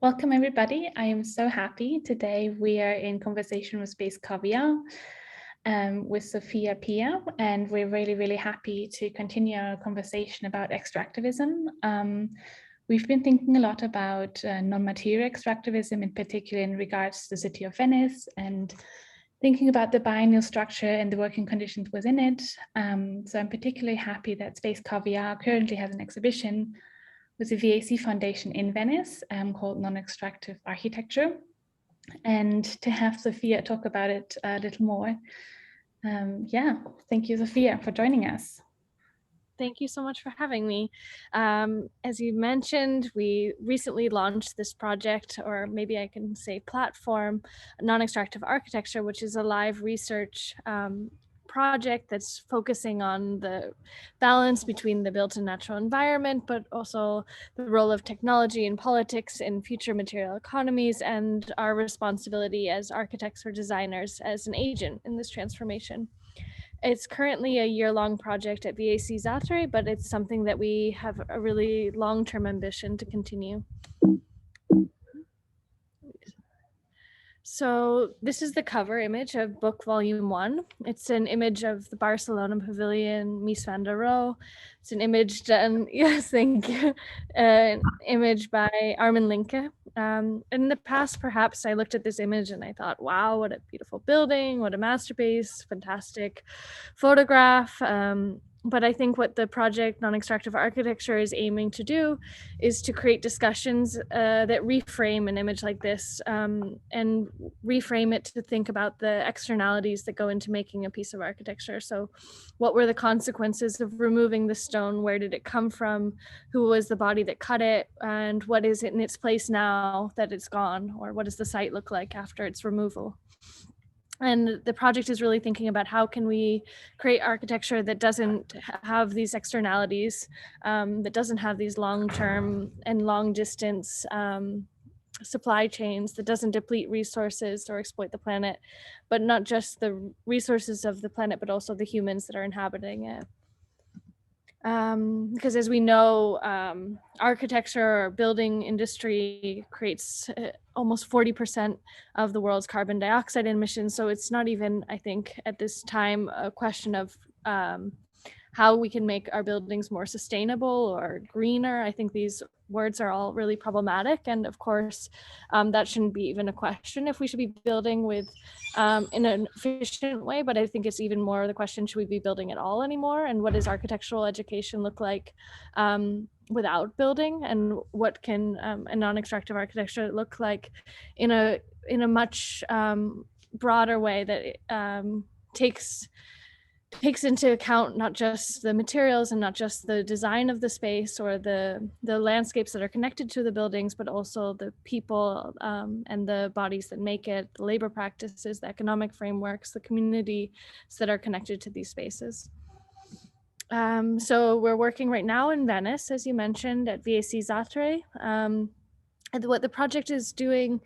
Welcome everybody. I am so happy. Today we are in conversation with Space Caviar with Sophia Pia, and we're really happy to continue our conversation about extractivism. We've been thinking a lot about non-material extractivism, in particular in regards to the city of Venice, and thinking about the biennial structure and the working conditions within it. So I'm particularly happy that Space Caviar currently has an exhibition with the V-A-C Foundation in Venice called Non-Extractive Architecture, and to have Sophia talk about it a little more. Thank you, Sophia, for joining us. Thank you so much for having me. As you mentioned, we recently launched this project, or maybe I can say platform, Non-Extractive Architecture, which is a live research project that's focusing on the balance between the built and natural environment, but also the role of technology and politics in future material economies, and our responsibility as architects or designers as an agent in this transformation. It's currently a year-long project at V-A-C Zattere, but it's something that we have a really long-term ambition to continue. So this is the cover image of book volume 1. It's an image of the Barcelona pavilion, Mies van der Rohe. It's an image done, yes, thank you, an image by Armin Linke. In the past, perhaps I looked at this image and I thought, wow, what a beautiful building, what a masterpiece, fantastic photograph. But I think what the project Non-Extractive Architecture is aiming to do is to create discussions that reframe an image like this and reframe it to think about the externalities that go into making a piece of architecture. So what were the consequences of removing the stone? Where did it come from? Who was the body that cut it? And what is it in its place now that it's gone? Or what does the site look like after its removal? And the project is really thinking about how can we create architecture that doesn't have these externalities, that doesn't have these long-term and long-distance supply chains, that doesn't deplete resources or exploit the planet, but not just the resources of the planet, but also the humans that are inhabiting it. Because as we know, architecture or building industry creates almost 40% of the world's carbon dioxide emissions. So it's not even, I think, at this time, a question of how we can make our buildings more sustainable or greener. I think these words are all really problematic. And of course, that shouldn't be even a question if we should be building with in an efficient way. But I think it's even more the question, should we be building at all anymore? And what does architectural education look like without building? And what can a non-extractive architecture look like in a much broader way that takes into account not just the materials and not just the design of the space or the landscapes that are connected to the buildings, but also the people and the bodies that make it, the labor practices, the economic frameworks, the communities that are connected to these spaces. So we're working right now in Venice, as you mentioned, at V-A-C Zattere. What the project is doing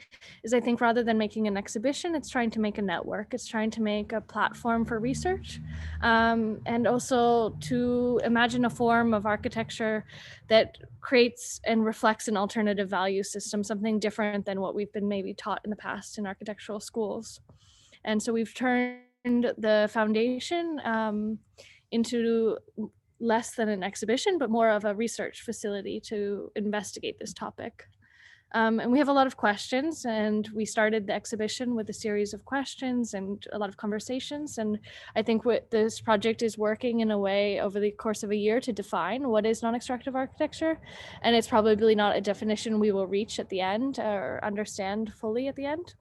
is, I think, rather than making an exhibition, it's trying to make a network. It's trying to make a platform for research, and also to imagine a form of architecture that creates and reflects an alternative value system, something different than what we've been maybe taught in the past in architectural schools. And so we've turned the foundation into less than an exhibition, but more of a research facility to investigate this topic. And we have a lot of questions, and we started the exhibition with a series of questions and a lot of conversations. And I think what this project is working in a way over the course of a year to define what is non-extractive architecture. And it's probably not a definition we will reach at the end or understand fully at the end.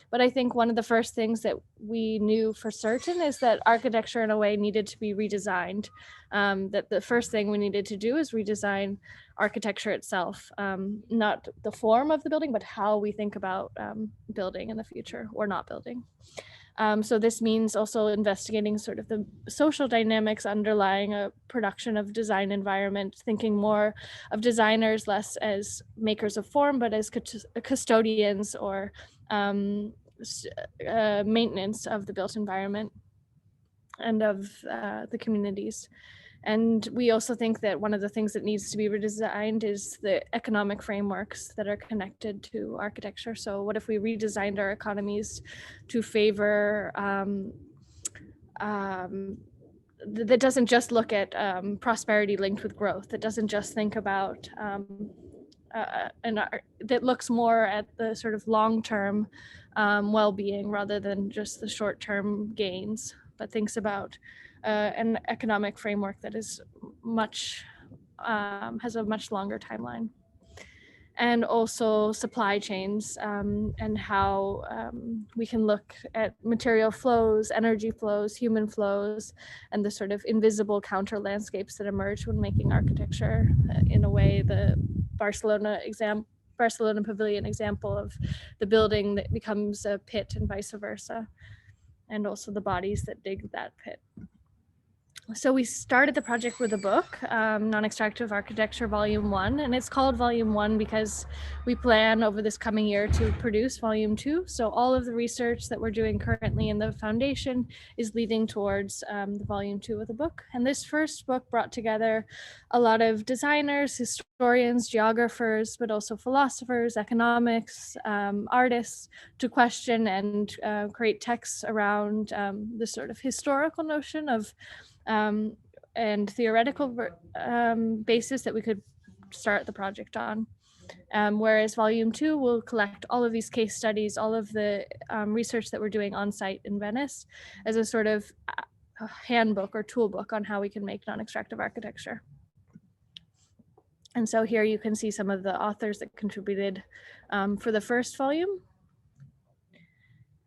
But I think one of the first things that we knew for certain is that architecture in a way needed to be redesigned. That the first thing we needed to do is redesign architecture itself, not the form of the building, but how we think about building in the future or not building. So this means also investigating sort of the social dynamics underlying a production of design environment, thinking more of designers less as makers of form, but as custodians or maintenance of the built environment and of the communities. And we also think that one of the things that needs to be redesigned is the economic frameworks that are connected to architecture. So what if we redesigned our economies to favor that doesn't just look at prosperity linked with growth, that doesn't just think about that looks more at the sort of long-term well-being rather than just the short-term gains, but thinks about an economic framework that is much has a much longer timeline. And also supply chains and how we can look at material flows, energy flows, human flows, and the sort of invisible counter landscapes that emerge when making architecture. In a way, the Barcelona Pavilion example of the building that becomes a pit and vice versa, and also the bodies that dig that pit. So we started the project with a book, Non-Extractive Architecture Volume 1, and it's called Volume 1 because we plan over this coming year to produce Volume 2. So all of the research that we're doing currently in the foundation is leading towards the Volume 2 of the book. And this first book brought together a lot of designers, historians, geographers, but also philosophers, economics, artists, to question and create texts around the sort of historical notion of and theoretical basis that we could start the project on. Whereas Volume 2 will collect all of these case studies, all of the research that we're doing on site in Venice as a sort of handbook or toolbook on how we can make non-extractive architecture. And so here you can see some of the authors that contributed for the first volume.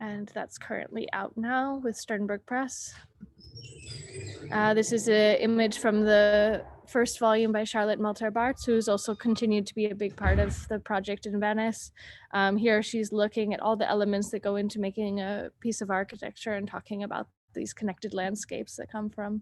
And that's currently out now with Sternberg Press. This is an image from the first volume by Charlotte Melter-Bartz, who's also continued to be a big part of the project in Venice. Here she's looking at all the elements that go into making a piece of architecture and talking about these connected landscapes that come from.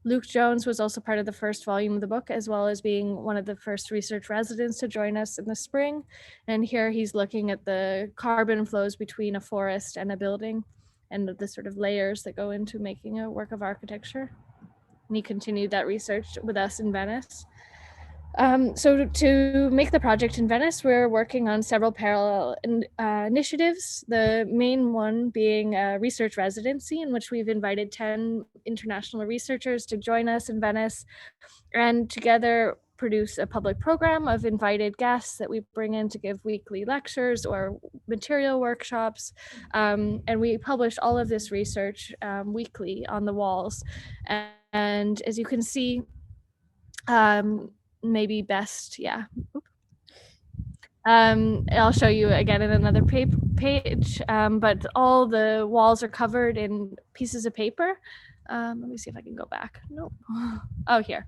Luke Jones was also part of the first volume of the book, as well as being one of the first research residents to join us in the spring. And here he's looking at the carbon flows between a forest and a building and the sort of layers that go into making a work of architecture. And he continued that research with us in Venice. So to make the project in Venice, we're working on several parallel initiatives, the main one being a research residency in which we've invited 10 international researchers to join us in Venice and together produce a public program of invited guests that we bring in to give weekly lectures or material workshops. And we publish all of this research weekly on the walls. And as you can see, maybe best, yeah. I'll show you again in another page, but all the walls are covered in pieces of paper. Let me see if I can go back. Nope. Oh, here.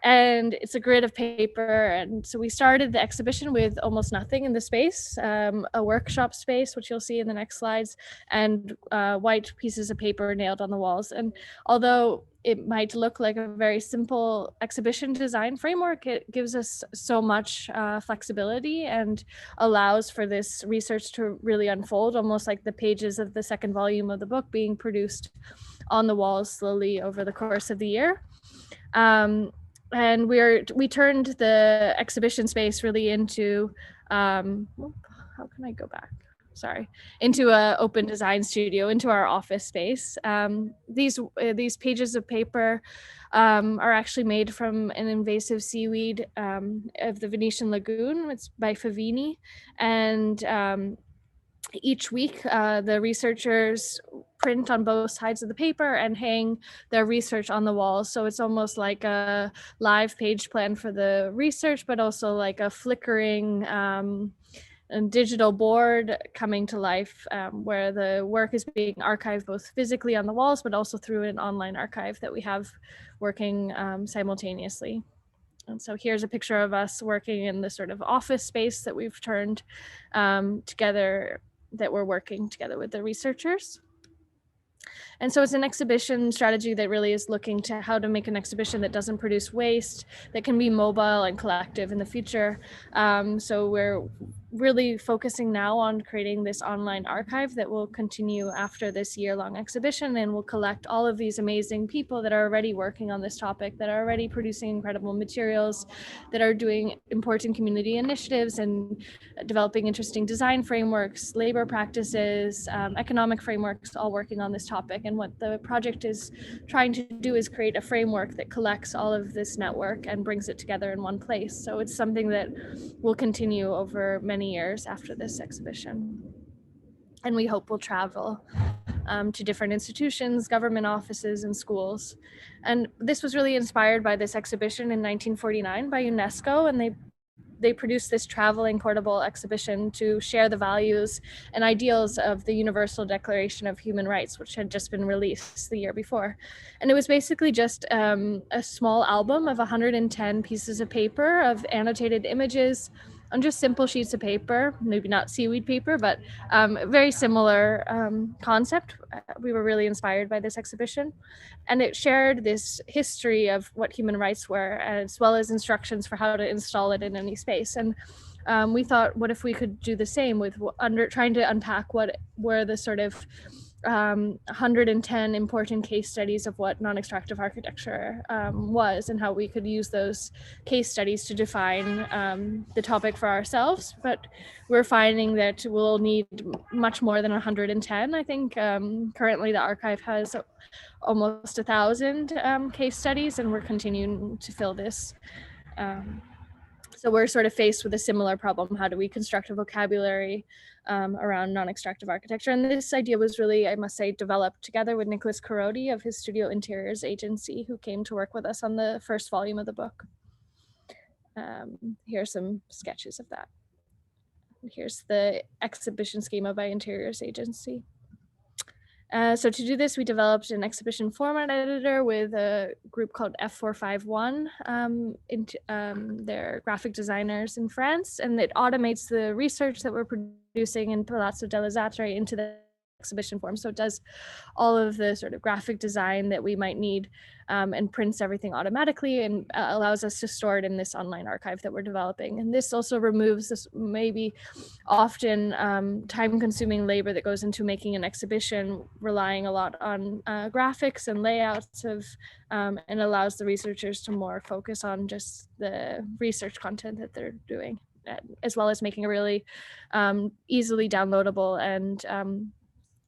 And it's a grid of paper. And so we started the exhibition with almost nothing in the space, a workshop space, which you'll see in the next slides, and white pieces of paper nailed on the walls. And although it might look like a very simple exhibition design framework, it gives us so much flexibility and allows for this research to really unfold, almost like the pages of the second volume of the book being produced on the walls slowly over the course of the year. And we turned the exhibition space really into, how can I go back? Sorry, into an open design studio, into our office space. These pages of paper are actually made from an invasive seaweed of the Venetian lagoon. It's by Favini. And each week, the researchers print on both sides of the paper and hang their research on the walls. So it's almost like a live page plan for the research, but also like a flickering digital board coming to life where the work is being archived both physically on the walls, but also through an online archive that we have working simultaneously. And so here's a picture of us working in the sort of office space that we've turned together, that we're working together with the researchers. And so it's an exhibition strategy that really is looking to how to make an exhibition that doesn't produce waste, that can be mobile and collective in the future. So we're really focusing now on creating this online archive that will continue after this year-long exhibition, and will collect all of these amazing people that are already working on this topic, that are already producing incredible materials, that are doing important community initiatives and developing interesting design frameworks, labor practices, economic frameworks, all working on this topic. And what the project is trying to do is create a framework that collects all of this network and brings it together in one place. So it's something that will continue over many years after this exhibition. And we hope will travel to different institutions, government offices, and schools. And this was really inspired by this exhibition in 1949 by UNESCO, and they produced this traveling portable exhibition to share the values and ideals of the Universal Declaration of Human Rights, which had just been released the year before. And it was basically just a small album of 110 pieces of paper of annotated images on just simple sheets of paper, maybe not seaweed paper, but very similar concept. We were really inspired by this exhibition. And it shared this history of what human rights were, as well as instructions for how to install it in any space. And we thought, what if we could do the same with trying to unpack what were the sort of 110 important case studies of what non-extractive architecture was, and how we could use those case studies to define the topic for ourselves. But we're finding that we'll need much more than 110. I think currently the archive has almost 1,000 case studies, and we're continuing to fill this. So we're sort of faced with a similar problem. How do we construct a vocabulary around non-extractive architecture? And this idea was really, I must say, developed together with Nicholas Carodi of his Studio Interiors agency, who came to work with us on the first volume of the book. Here are some sketches of that. Here's the exhibition schema by Interiors Agency. So to do this, we developed an exhibition format editor with a group called F451. They're graphic designers in France, and it automates the research that we're producing in Palazzo delle Zattere into the exhibition form. So it does all of the sort of graphic design that we might need, and prints everything automatically, and allows us to store it in this online archive that we're developing. And this also removes this maybe often time-consuming labor that goes into making an exhibition, relying a lot on graphics and layouts of, and allows the researchers to more focus on just the research content that they're doing, as well as making a really easily downloadable and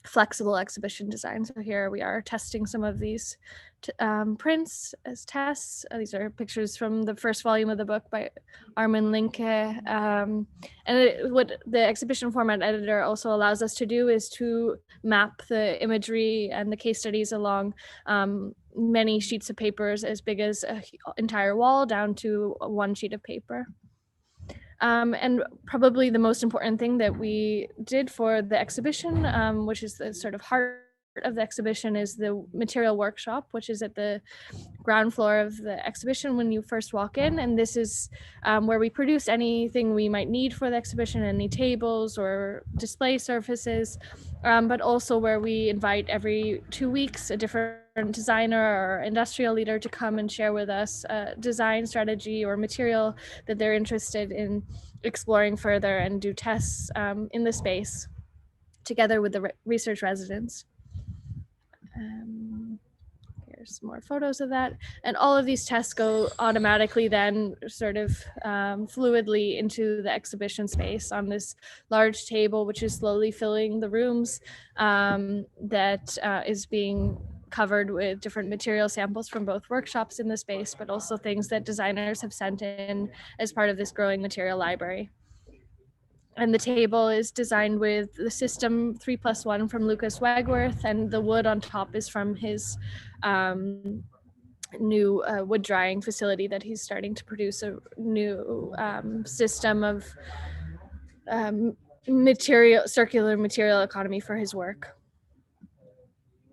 flexible exhibition design. So here we are testing some of these prints as tests. These are pictures from the first volume of the book by Armin Linke. And what the exhibition format editor also allows us to do is to map the imagery and the case studies along many sheets of papers as big as an entire wall down to one sheet of paper. And probably the most important thing that we did for the exhibition, which is the sort of heart of the exhibition, is the material workshop, which is at the ground floor of the exhibition when you first walk in. And this is where we produce anything we might need for the exhibition, any tables or display surfaces, but also where we invite every 2 weeks a different designer or industrial leader to come and share with us a design strategy or material that they're interested in exploring further, and do tests in the space together with the research residents. Here's some more photos of that. And all of these tests go automatically then sort of fluidly into the exhibition space on this large table, which is slowly filling the rooms, that is being covered with different material samples from both workshops in the space, but also things that designers have sent in as part of this growing material library. And the table is designed with the system 3+1 from Lucas Wagworth, and the wood on top is from his new wood drying facility that he's starting to produce a new system of circular material economy for his work.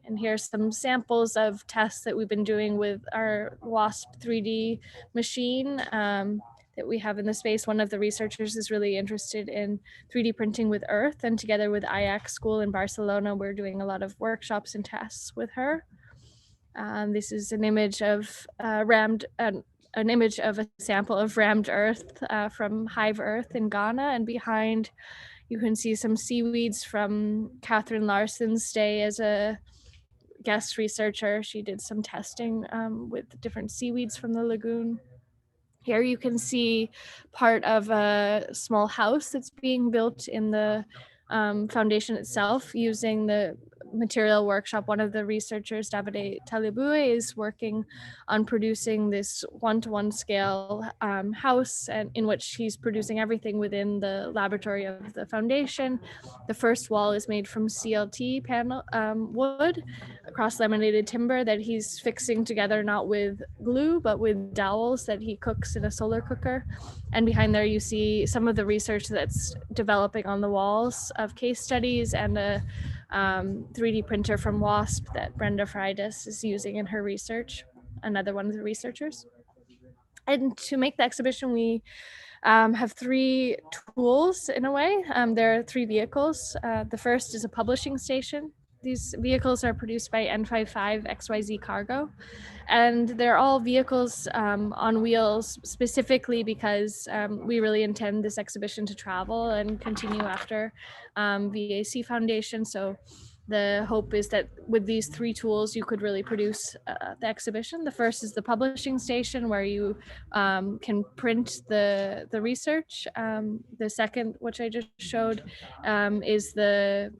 And here's some samples of tests that we've been doing with our WASP 3D machine that we have in the space. One of the researchers is really interested in 3D printing with earth, and together with IAC School in Barcelona, we're doing a lot of workshops and tests with her. This is an image of rammed an image of a sample of rammed earth from Hive Earth in Ghana, and behind you can see some seaweeds from Catherine Larson's stay as a guest researcher. She did some testing with different seaweeds from the lagoon. Here you can see part of a small house that's being built in the foundation itself using the material workshop. One of the researchers, Davide Talibue, is working on producing this one-to-one scale house, and in which he's producing everything within the laboratory of the foundation. The first wall is made from CLT panel wood, cross-laminated timber that he's fixing together not with glue but with dowels that he cooks in a solar cooker. And behind there you see some of the research that's developing on the walls of case studies, and a 3D printer from WASP that Brenda Freitas is using in her research, another one of the researchers. And to make the exhibition, we have three tools in a way. There are three vehicles. The first is a publishing station. These vehicles are produced by N55 XYZ Cargo, and they're all vehicles on wheels specifically because we really intend this exhibition to travel and continue after V-A-C Foundation. So the hope is that with these three tools, you could really produce the exhibition. The first is the publishing station, where you can print the research. The second, which I just showed, is the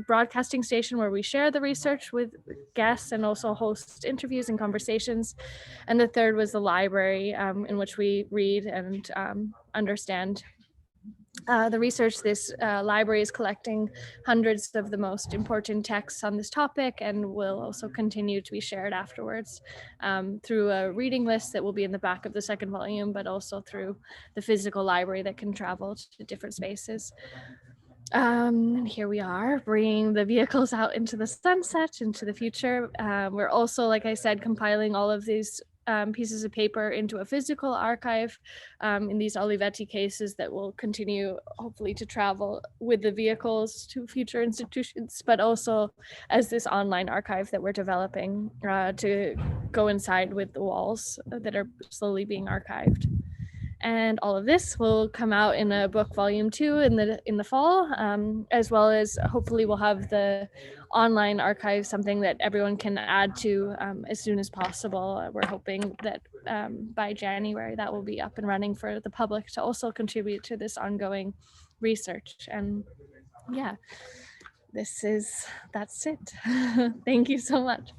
broadcasting station, where we share the research with guests and also host interviews and conversations. And the third was the library, in which we read and understand the research. This library is collecting hundreds of the most important texts on this topic, and will also continue to be shared afterwards through a reading list that will be in the back of the second volume, but also through the physical library that can travel to different spaces. And here we are, bringing the vehicles out into the sunset, into the future. We're also, like I said, compiling all of these pieces of paper into a physical archive in these Olivetti cases that will continue, hopefully, to travel with the vehicles to future institutions, but also as this online archive that we're developing to go inside with the walls that are slowly being archived. And all of this will come out in a book volume 2 in the fall, as well as hopefully we'll have the online archive, something that everyone can add to as soon as possible. We're hoping that by January that will be up and running for the public to also contribute to this ongoing research. And yeah, that's it. Thank you so much.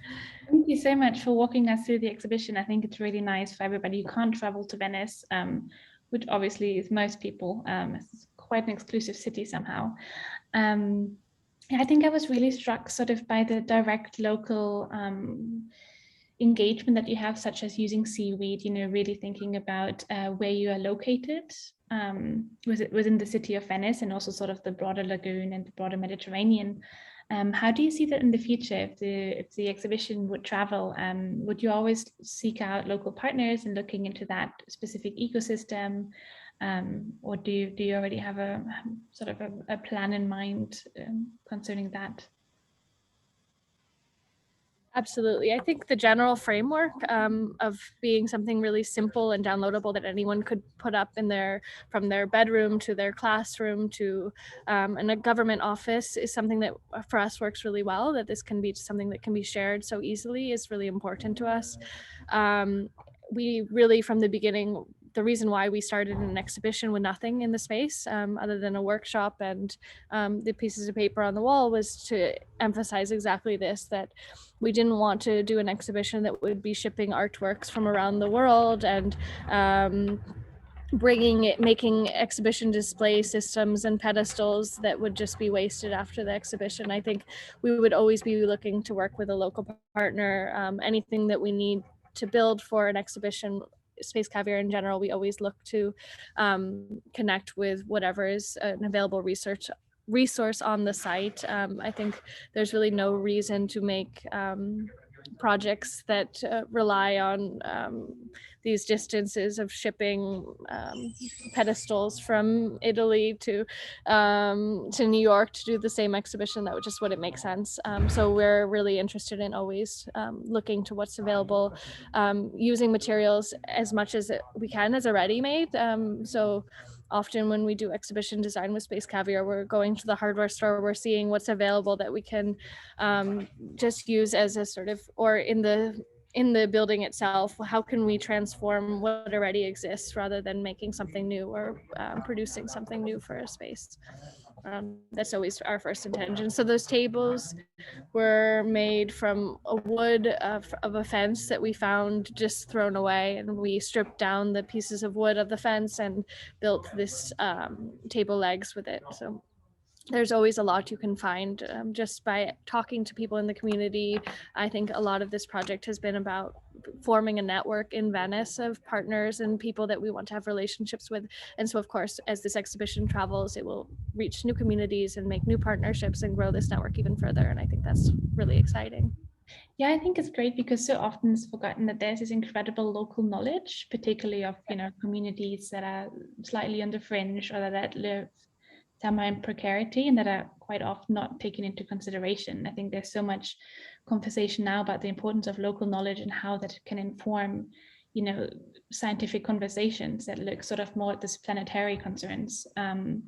Thank you so much for walking us through the exhibition. I think it's really nice for everybody who can't travel to Venice, which obviously is most people. It's quite an exclusive city somehow. I think I was really struck sort of by the direct local engagement that you have, such as using seaweed, really thinking about where you are located within the city of Venice, and also sort of the broader lagoon and the broader Mediterranean. How do you see that in the future? If the exhibition would travel, would you always seek out local partners and looking into that specific ecosystem, or do you already have a sort of a plan in mind concerning that? Absolutely. I think the general framework of being something really simple and downloadable that anyone could put up from their bedroom to their classroom to in a government office is something that for us works really well, that this can be something that can be shared so easily is really important to us. We really, from the beginning, the reason why we started an exhibition with nothing in the space other than a workshop and the pieces of paper on the wall was to emphasize exactly this, that we didn't want to do an exhibition that would be shipping artworks from around the world and making exhibition display systems and pedestals that would just be wasted after the exhibition. I think we would always be looking to work with a local partner. Anything that we need to build for an exhibition, Space Caviar in general, we always look to connect with whatever is an available resource on the site. I think there's really no reason to make projects that rely on these distances of shipping pedestals from Italy to New York to do the same exhibition. That just wouldn't make sense. So we're really interested in always looking to what's available, using materials as much as we can as a ready-made. So often when we do exhibition design with Space Caviar, we're going to the hardware store, we're seeing what's available that we can just use as a sort of, or in the building itself, how can we transform what already exists rather than making something new or producing something new for a space. That's always our first intention. So those tables were made from a wood of a fence that we found just thrown away, and we stripped down the pieces of wood of the fence and built this table legs with it. So there's always a lot you can find just by talking to people in the community. I think a lot of this project has been about forming a network in Venice of partners and people that we want to have relationships with. And so, of course, as this exhibition travels, it will reach new communities and make new partnerships and grow this network even further. And I think that's really exciting. Yeah, I think it's great because so often it's forgotten that there's this incredible local knowledge, particularly of, communities that are slightly on the fringe or that live somewhere in precarity and that are quite often not taken into consideration. I think there's so much conversation now about the importance of local knowledge and how that can inform, scientific conversations that look sort of more at this planetary concerns. And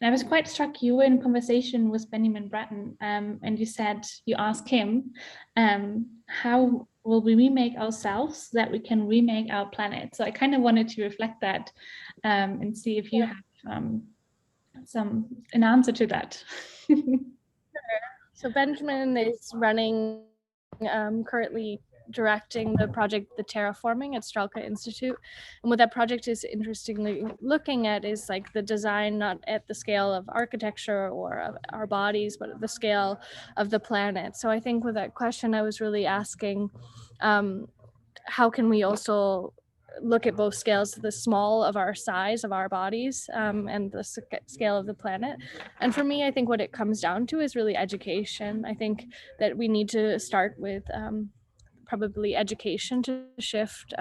I was quite struck, you were in conversation with Benjamin Bratton, and you asked him, how will we remake ourselves so that we can remake our planet? So I kind of wanted to reflect that and see if you have an answer to that. So Benjamin is running, currently directing the project, the terraforming at Strelka Institute. And what that project is interestingly looking at is like the design, not at the scale of architecture or of our bodies, but at the scale of the planet. So I think with that question, I was really asking, how can we also look at both scales, the small of our size of our bodies and the scale of the planet. And for me, I think what it comes down to is really education. I think that we need to start with probably education to shift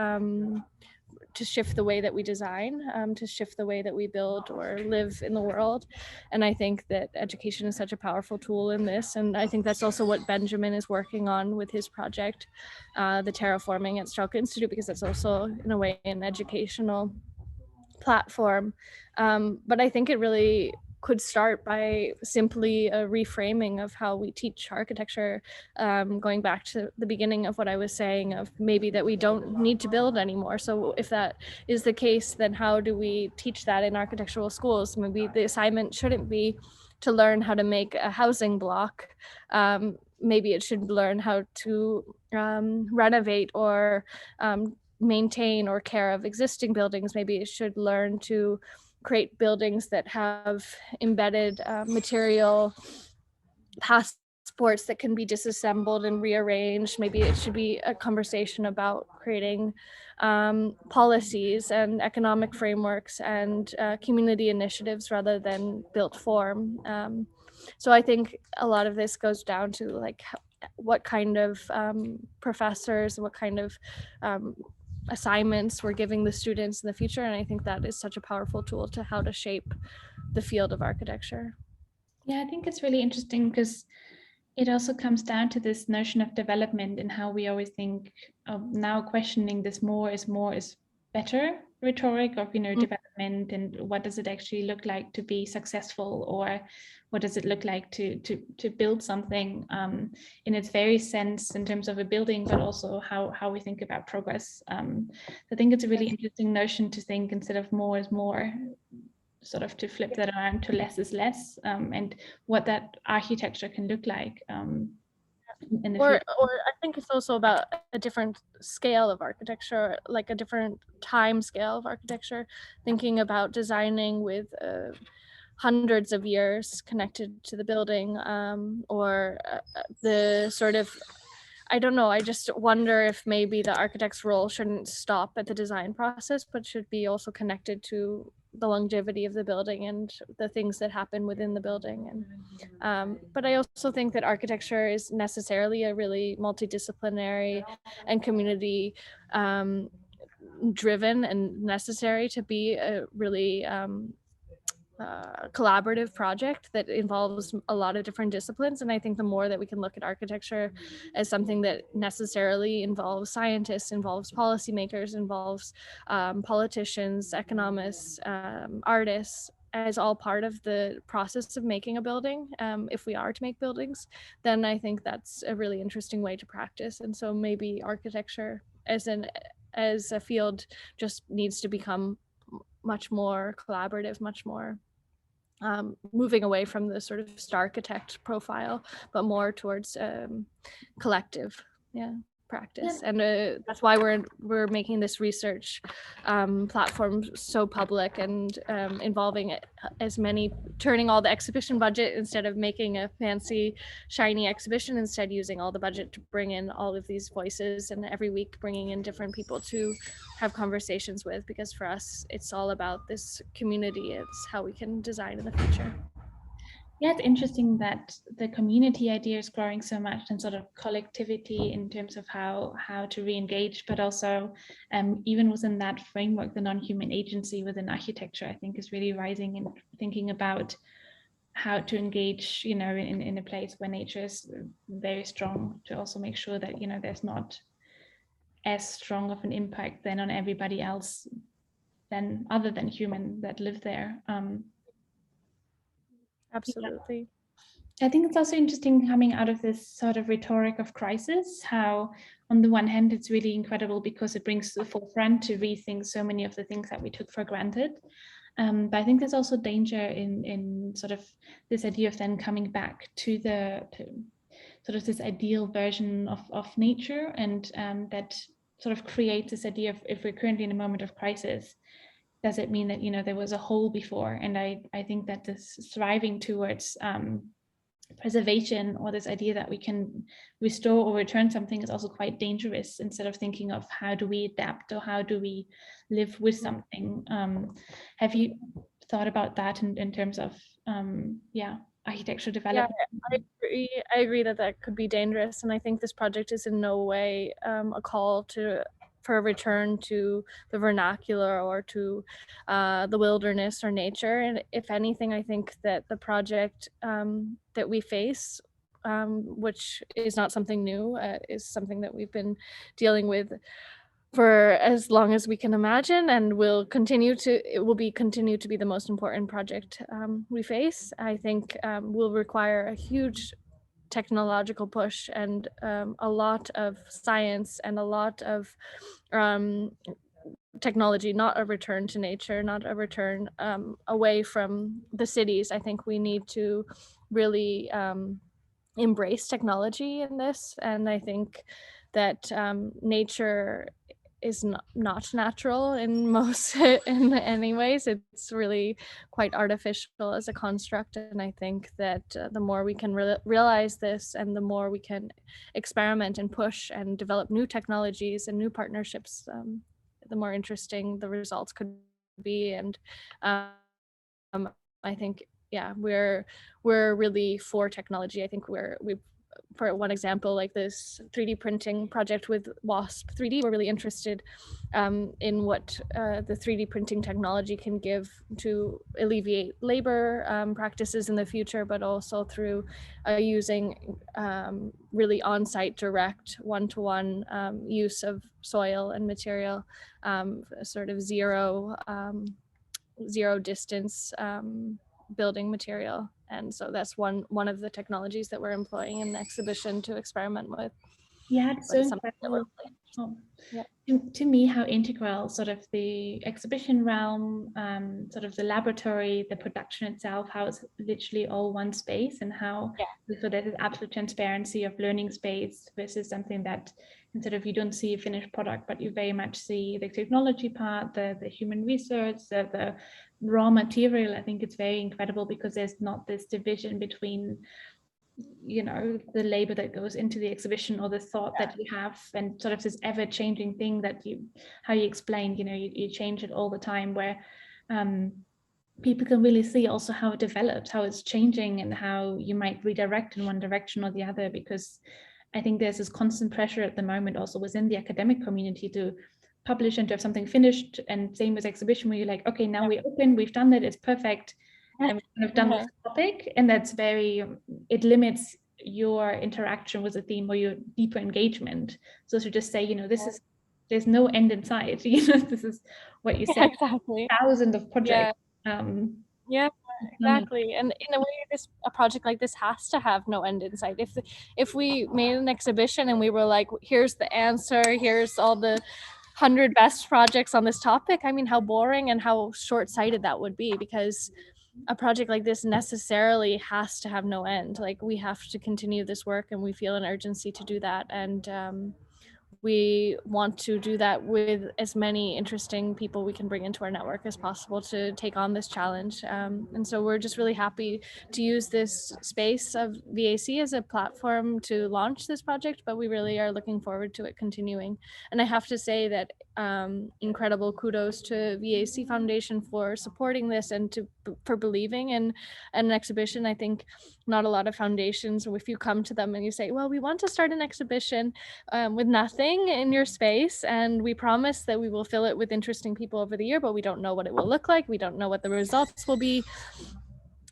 the way that we design, to shift the way that we build or live in the world. And I think that education is such a powerful tool in this. And I think that's also what Benjamin is working on with his project, the terraforming at Strelka Institute, because that's also in a way an educational platform. But I think it really could start by simply a reframing of how we teach architecture, going back to the beginning of what I was saying of maybe that we don't need to build anymore. So if that is the case, then how do we teach that in architectural schools? Maybe the assignment shouldn't be to learn how to make a housing block. Maybe it should learn how to renovate or maintain or care of existing buildings. Maybe it should learn to create buildings that have embedded material passports that can be disassembled and rearranged. Maybe it should be a conversation about creating policies and economic frameworks and community initiatives rather than built form. So I think a lot of this goes down to like what kind of professors, what kind of assignments we're giving the students in the future. And I think that is such a powerful tool to how to shape the field of architecture. Yeah, I think it's really interesting because it also comes down to this notion of development and how we always think of now questioning this more is better rhetoric of, development, and what does it actually look like to be successful, or what does it look like to build something in its very sense in terms of a building, but also how we think about progress. I think it's a really interesting notion to think instead of more is more, sort of to flip that around to less is less, and what that architecture can look like in the future. Or I think it's also about a different scale of architecture, like a different time scale of architecture, thinking about designing with hundreds of years connected to the building, or the sort of, I don't know, I just wonder if maybe the architect's role shouldn't stop at the design process, but should be also connected to the longevity of the building and the things that happen within the building. And but I also think that architecture is necessarily a really multidisciplinary and community driven and necessary to be a really collaborative project that involves a lot of different disciplines. And I think the more that we can look at architecture as something that necessarily involves scientists, involves policymakers, involves politicians, economists, artists, as all part of the process of making a building, if we are to make buildings, then I think that's a really interesting way to practice. And so maybe architecture as a field just needs to become much more collaborative, much more moving away from the sort of star architect profile, but more towards collective, practice. Yeah. And that's why we're making this research platform so public and involving as many, turning all the exhibition budget, instead of making a fancy shiny exhibition, instead using all the budget to bring in all of these voices, and every week bringing in different people to have conversations with, because for us it's all about this community. It's how we can design in the future. Yeah, it's interesting that the community idea is growing so much, and sort of collectivity in terms of how to re-engage, but also even within that framework, the non-human agency within architecture, I think, is really rising, and thinking about how to engage, in a place where nature is very strong, to also make sure that, there's not as strong of an impact then on everybody else than other than human that live there. Absolutely. I think it's also interesting coming out of this sort of rhetoric of crisis, how on the one hand, it's really incredible because it brings to the forefront to rethink so many of the things that we took for granted. But I think there's also danger in sort of this idea of then coming back to sort of this ideal version of nature, and that sort of creates this idea of, if we're currently in a moment of crisis, does it mean that there was a hole before? And I think that this striving towards preservation, or this idea that we can restore or return something, is also quite dangerous, instead of thinking of how do we adapt, or how do we live with something. Have you thought about that in terms of architecture development? Yeah, I agree that that could be dangerous, and I think this project is in no way a call for a return to the vernacular or to the wilderness or nature. And if anything, I think that the project that we face, which is not something new, is something that we've been dealing with for as long as we can imagine, and it will continue to be the most important project we face. I think will require a huge technological push, and a lot of science, and a lot of technology, not a return to nature, not a return away from the cities. I think we need to really embrace technology in this, and I think that nature is not natural in most in any ways. It's really quite artificial as a construct, and I think that the more we can realize this, and the more we can experiment and push and develop new technologies and new partnerships, the more interesting the results could be. And I think, yeah, we're really for technology. I think we've, for one example, like this 3D printing project with WASP 3D, we're really interested in what the 3D printing technology can give to alleviate labor practices in the future, but also through using really on-site, direct, one-to-one use of soil and material, sort of zero distance building material. And so that's one of the technologies that we're employing in the exhibition to experiment with. Yeah, it's But so it's something that we're incredible. Yeah. To me, how integral sort of the exhibition realm, sort of the laboratory, the production itself, how it's literally all one space, and how so there's absolute transparency of learning space versus something that instead of, you don't see a finished product, but you very much see the technology part, the human research, the raw material. I think it's very incredible because there's not this division between the labor that goes into the exhibition, or the thought that you have, and sort of this ever-changing thing that how you explained, you change it all the time, where people can really see also how it develops, how it's changing, and how you might redirect in one direction or the other, because I think there's this constant pressure at the moment also within the academic community to publish and to have something finished, and same with exhibition where you're like, okay, now we're open, we've done it, it's perfect, and we've kind of done this topic, and that's very, it limits your interaction with the theme or your deeper engagement. So to just say, this is, there's no end in sight, this is what you said, exactly. thousands of projects. Yeah, exactly. And in a way, a project like this has to have no end in sight. If we made an exhibition and we were like, here's the answer, here's all the 100 best projects on this topic, I mean, how boring and how short-sighted that would be, because a project like this necessarily has to have no end. Like, we have to continue this work, and we feel an urgency to do that. And we want to do that with as many interesting people we can bring into our network as possible to take on this challenge. And so we're just really happy to use this space of V-A-C as a platform to launch this project, but we really are looking forward to it continuing. And I have to say that incredible kudos to V-A-C Foundation for supporting this and for believing in an exhibition. I think not a lot of foundations, if you come to them and you say, well, we want to start an exhibition with nothing in your space, and we promise that we will fill it with interesting people over the year, but we don't know what it will look like. We don't know what the results will be.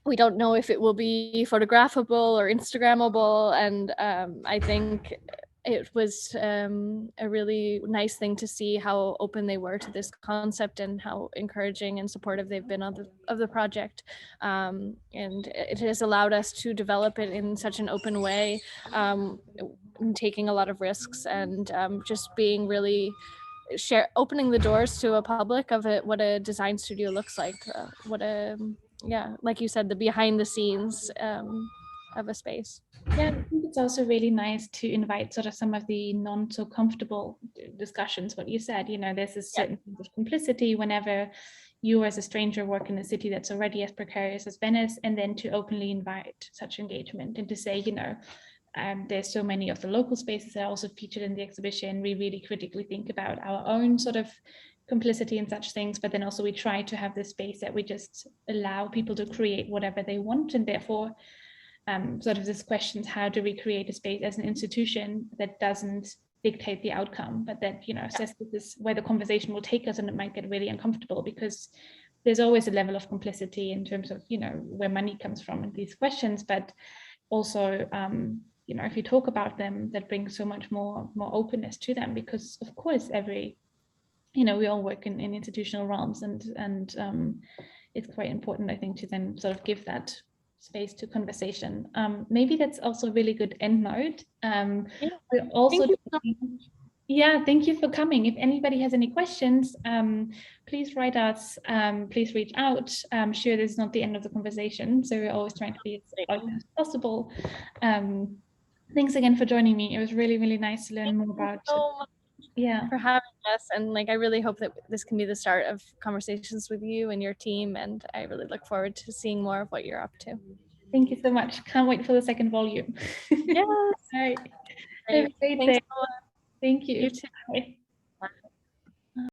We don't know if it will be photographable or Instagrammable. And I think it was a really nice thing to see how open they were to this concept and how encouraging and supportive they've been of the project. And it has allowed us to develop it in such an open way, taking a lot of risks, and just being really opening the doors to a public of it, what a design studio looks like, like you said, the behind the scenes of a space. Yeah, I think it's also really nice to invite sort of some of the non so comfortable discussions, what you said, there's a certain sense of complicity whenever you as a stranger work in a city that's already as precarious as Venice, and then to openly invite such engagement and to say, there's so many of the local spaces that are also featured in the exhibition. We really critically think about our own sort of complicity in such things, but then also we try to have this space that we just allow people to create whatever they want, and therefore sort of this questions, how do we create a space as an institution that doesn't dictate the outcome, but that says this is where the conversation will take us, and it might get really uncomfortable because there's always a level of complicity in terms of where money comes from in these questions, but also if you talk about them, that brings so much more openness to them, because of course we all work in institutional realms, and it's quite important, I think, to then sort of give that space to conversation. Maybe that's also a really good end note. We're also thank you for coming. If anybody has any questions, please write us, please reach out. I'm sure this is not the end of the conversation, so we're always trying to be as open as possible. Thanks again for joining me. It was really, really nice to learn more about for having us, and I really hope that this can be the start of conversations with you and your team, and I really look forward to seeing more of what you're up to. Thank you so much. Can't wait for the second volume. Yes. All right. Have a great day. Thanks so much. Thank you. You too. Bye.